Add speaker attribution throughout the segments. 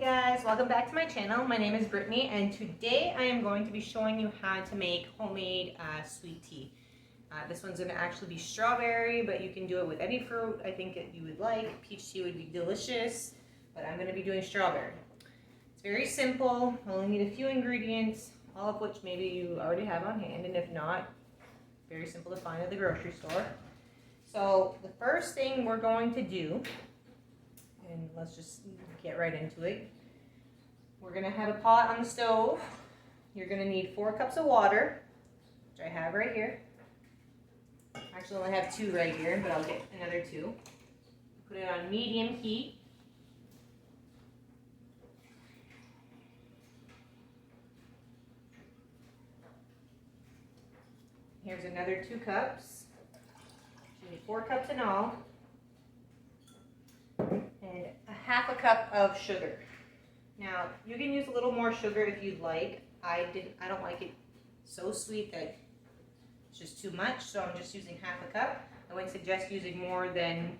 Speaker 1: guys, welcome back to my channel. My name is Brittany and today I am going to be showing you how to make homemade sweet tea. This one's going to actually be strawberry, but you can do it with any fruit I think that you would like. Peach tea would be delicious, but I'm going to be doing strawberry. It's very simple. I only need a few ingredients, all of which maybe you already have on hand, and if not, very simple to find at the grocery store. So the first thing we're going to do, and let's just get right into it. We're gonna have a pot on the stove. You're gonna need 4 cups of water, which I have right here. Actually, I only have 2 right here, but I'll get another 2. Put it on medium heat. Here's another 2 cups. You need 4 cups in all. And a half a cup of sugar. Now, you can use a little more sugar if you'd like. I don't like it so sweet that it's just too much, so I'm just using half a cup. I wouldn't suggest using more than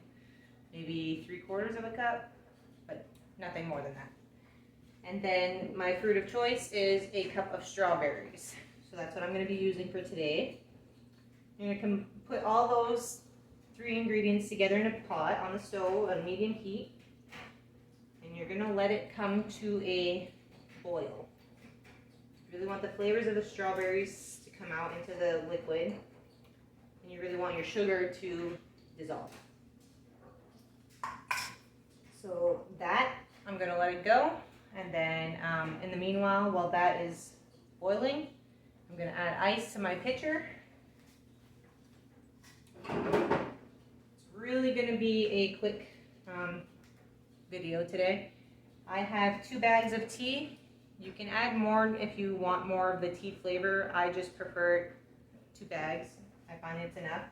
Speaker 1: maybe 3/4 of a cup, but nothing more than that. And then my fruit of choice is a cup of strawberries. So that's what I'm going to be using for today. You're going to put all those 3 ingredients together in a pot on the stove at medium heat. And you're gonna let it come to a boil. You really want the flavors of the strawberries to come out into the liquid. And you really want your sugar to dissolve. So that, I'm gonna let it go. And then in the meanwhile, while that is boiling, I'm gonna add ice to my pitcher. Really going to be a quick video today. I have 2 bags of tea. You can add more if you want more of the tea flavor. I just prefer 2 bags. I find it's enough.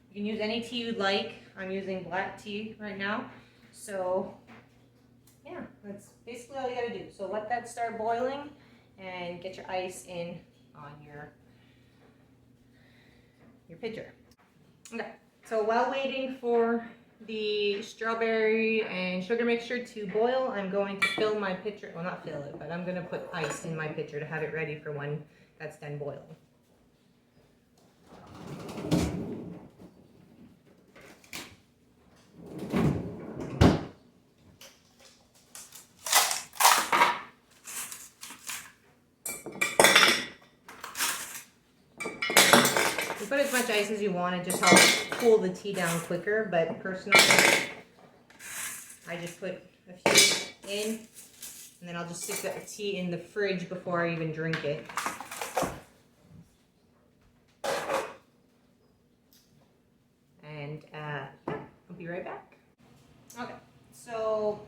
Speaker 1: You can use any tea you'd like. I'm using black tea right now. So yeah, that's basically all you got to do. So let that start boiling and get your ice in on your pitcher. Okay. So while waiting for the strawberry and sugar mixture to boil, I'm going to fill my pitcher, well not fill it, but I'm going to put ice in my pitcher to have it ready for when that's done boiling. You put as much ice as you want, it just helps cool the tea down quicker, but personally, I just put a few in, and then I'll just stick that tea in the fridge before I even drink it. And I'll be right back. Okay, so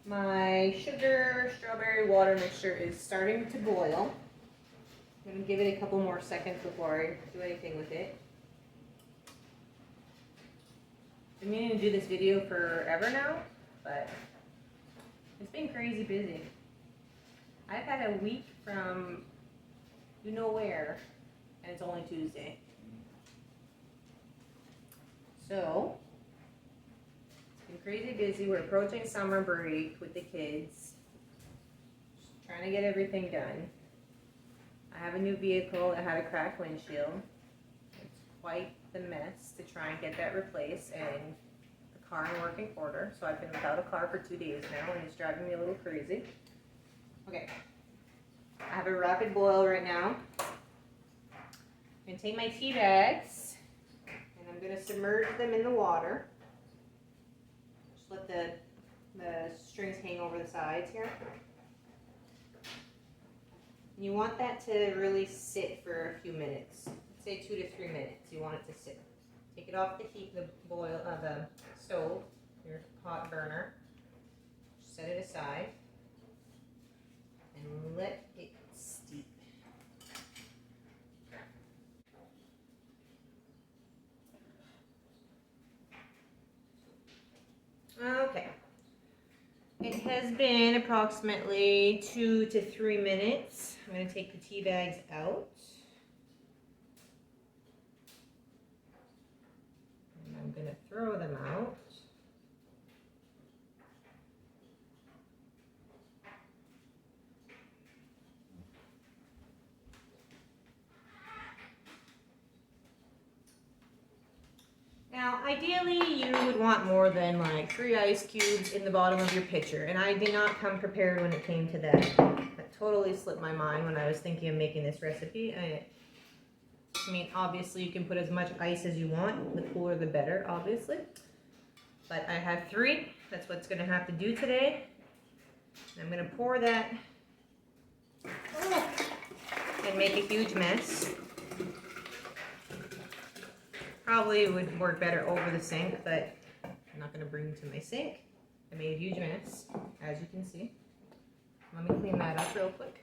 Speaker 1: my sugar strawberry water mixture is starting to boil. I'm going to give it a couple more seconds before I do anything with it. I've been meaning to do this video forever now, but it's been crazy busy. I've had a week from you know where, and it's only Tuesday. So, it's been crazy busy. We're approaching summer break with the kids. Just trying to get everything done. I have a new vehicle that had a cracked windshield. It's quite the mess to try and get that replaced, and the car in working order. So I've been without a car for 2 days now, and it's driving me a little crazy. Okay, I have a rapid boil right now. I'm going to take my tea bags, and I'm going to submerge them in the water. Just let the strings hang over the sides here. You want that to really sit for a few minutes. Let's say 2 to 3 minutes. You want it to sit. Take it off the heat, the stove, your hot burner. Set it aside and let it steep. Okay. It has been approximately 2 to 3 minutes. I'm going to take the tea bags out. And I'm going to throw them out. ideally, you would want more than like 3 ice cubes in the bottom of your pitcher. And I did not come prepared when it came to that. That totally slipped my mind when I was thinking of making this recipe. I mean, obviously you can put as much ice as you want. The cooler the better, obviously. But I have 3. That's what's gonna have to do today. I'm gonna pour that and make a huge mess. Probably would work better over the sink, but I'm not gonna bring it to my sink. I made a huge mess, as you can see. Let me clean that up real quick.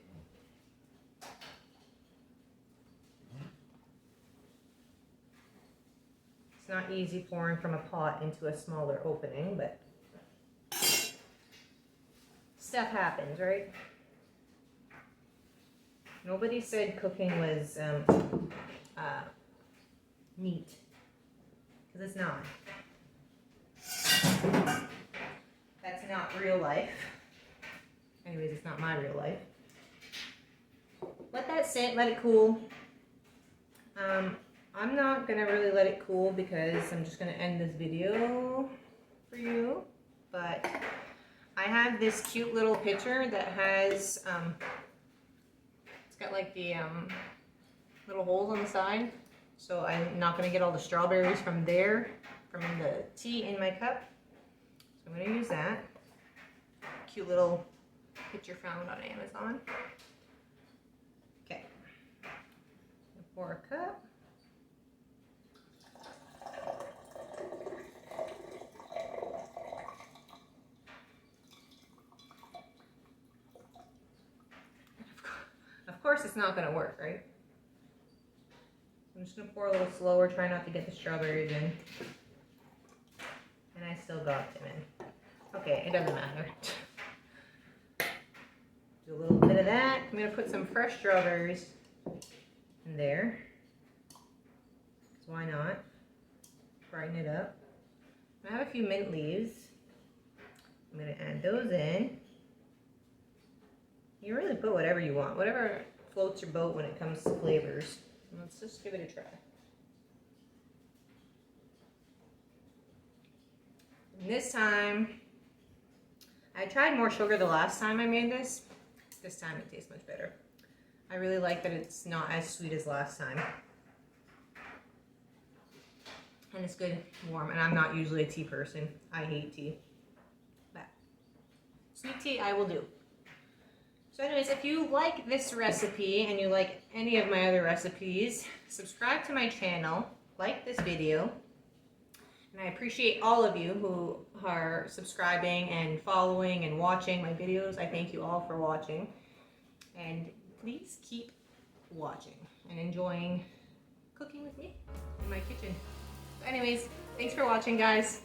Speaker 1: It's not easy pouring from a pot into a smaller opening, but stuff happens, right? Nobody said cooking was neat, because it's not. That's not real life. Anyways, it's not my real life. Let that sit, let it cool. I'm not gonna really let it cool because I'm just gonna end this video for you, but I have this cute little pitcher that has, it's got like the little holes on the side, so I'm not gonna get all the strawberries from there, from the tea in my cup. So I'm gonna use that. Cute little pitcher found on Amazon. Okay, pour a cup. Of course it's not gonna work, right? I'm just gonna pour a little slower, try not to get the strawberries in. And I still got them in. Okay, it doesn't matter. Do a little bit of that. I'm gonna put some fresh strawberries in there. So why not? Brighten it up. I have a few mint leaves. I'm gonna add those in. You really put whatever you want, whatever floats your boat when it comes to flavors. Let's just give it a try. And this time, I tried more sugar the last time I made this. This time it tastes much better. I really like that it's not as sweet as last time. And it's good warm, and I'm not usually a tea person. I hate tea. But sweet tea I will do. So anyways, if you like this recipe and you like any of my other recipes, subscribe to my channel, like this video, and I appreciate all of you who are subscribing and following and watching my videos. I thank you all for watching, and please keep watching and enjoying cooking with me in my kitchen. So anyways, thanks for watching, guys.